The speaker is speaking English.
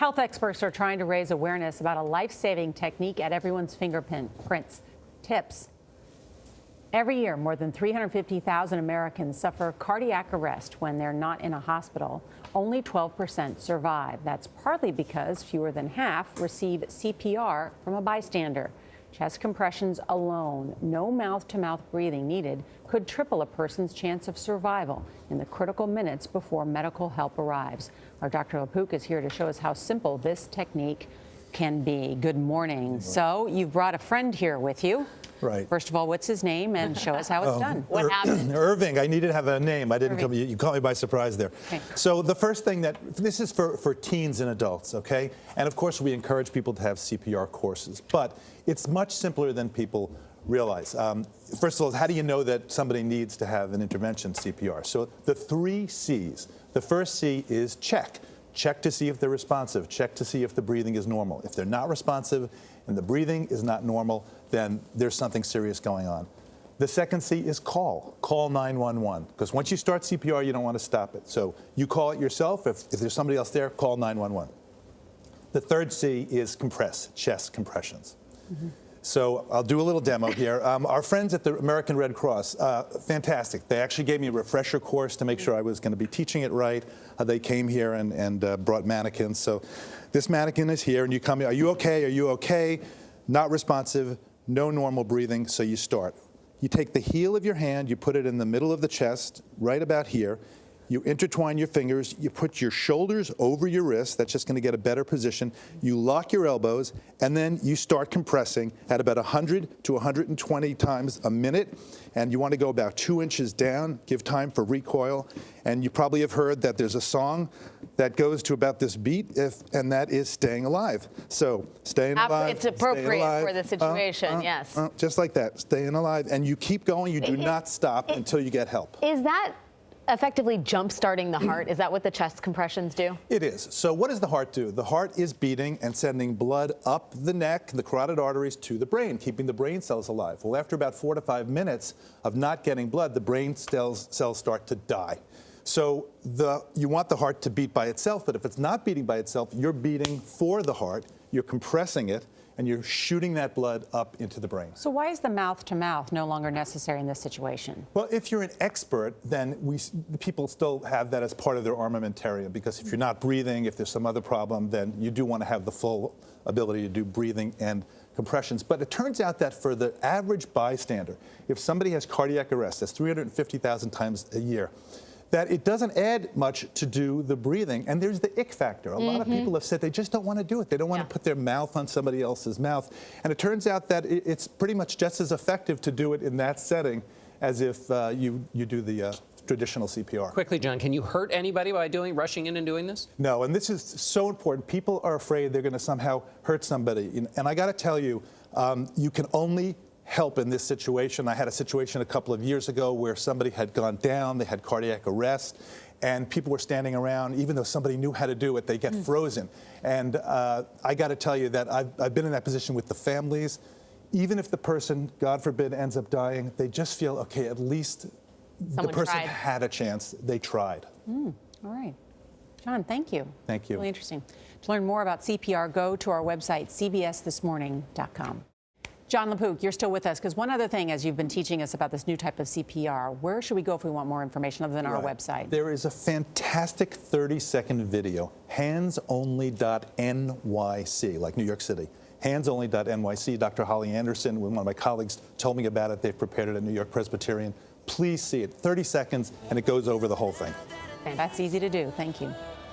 Health experts are trying to raise awareness about a life-saving technique at everyone's fingerprints. Tips. Every year, more than 350,000 Americans suffer cardiac arrest when they're not in a hospital. Only 12% survive. That's partly because fewer than half receive CPR from a bystander. Chest compressions alone, no mouth-to-mouth breathing needed, could triple a person's chance of survival in the critical minutes before medical help arrives. Our Dr. LaPook is here to show us how simple this technique can be. Good morning. So you've brought a friend here with you. Right. First of all, what's his name, and show us how it's done. What happened? Irving. I needed to have a name. I didn't come. You caught me by surprise there. Okay. So the first thing this is for teens and adults, okay? And of course, we encourage people to have CPR courses, but it's much simpler than people realize. First of all, how do you know that somebody needs to have an intervention CPR? So the 3 C's. The first C is check. Check to see if they're responsive. Check to see if the breathing is normal. If they're not responsive and the breathing is not normal, then there's something serious going on. The second C is call. Call 911. Because once you start CPR, you don't want to stop it. So you call it yourself. If there's somebody else there, call 911. The third C is compress, chest compressions. Mm-hmm. So I'll do a little demo here. Our friends at the American Red Cross, fantastic. They actually gave me a refresher course to make sure I was going to be teaching it right. They came here and brought mannequins. So this mannequin is here, and you come here. Are you okay? Are you okay? Not responsive, no normal breathing, so you start. You take the heel of your hand, you put it in the middle of the chest, right about here. You intertwine your fingers, you put your shoulders over your wrists, that's just going to get a better position. You lock your elbows, and then you start compressing at about 100 to 120 times a minute. And you want to go about 2 inches down, give time for recoil. And you probably have heard that there's a song that goes to about this beat, and that is Staying Alive. So, staying alive. It's appropriate for the situation, yes. Just like that, staying alive. And you keep going, you do not stop until you get help. Is that effectively jump-starting the heart? Is that what the chest compressions do? It is. So what does the heart do? The heart is beating and sending blood up the neck, the carotid arteries, to the brain, keeping the brain cells alive. Well, after about 4 to 5 minutes of not getting blood, the brain cells start to die. So you want the heart to beat by itself, but if it's not beating by itself, you're beating for the heart, you're compressing it, and you're shooting that blood up into the brain. So why is the mouth-to-mouth no longer necessary in this situation? Well, if you're an expert, then people still have that as part of their armamentarium, because if you're not breathing, if there's some other problem, then you do want to have the full ability to do breathing and compressions. But it turns out that for the average bystander, if somebody has cardiac arrest, that's 350,000 times a year, that it doesn't add much to do the breathing. And there's the ick factor. A lot of people have said they just don't want to do it. They don't want to put their mouth on somebody else's mouth. And it turns out that it's pretty much just as effective to do it in that setting as if you do the traditional CPR. Quickly, Jon, can you hurt anybody by rushing in and doing this? No, and this is so important. People are afraid they're going to somehow hurt somebody. And I got to tell you, you can only help in this situation. I had a situation a couple of years ago where somebody had gone down, they had cardiac arrest, and people were standing around. Even though somebody knew how to do it, they get frozen. And I got to tell you that I've been in that position with the families. Even if the person, God forbid, ends up dying, they just feel, okay, at least the person had a chance. They tried. All right. Jon, thank you. Thank you. Really interesting. To learn more about CPR, go to our website, cbsthismorning.com. Jon LaPook, you're still with us, because one other thing, as you've been teaching us about this new type of CPR, where should we go if we want more information other than our website? There is a fantastic 30-second video, handsonly.nyc, like New York City. Handsonly.nyc. Dr. Holly Anderson, one of my colleagues, told me about it. They've prepared it at New York Presbyterian. Please see it. 30 seconds, and it goes over the whole thing. That's easy to do. Thank you.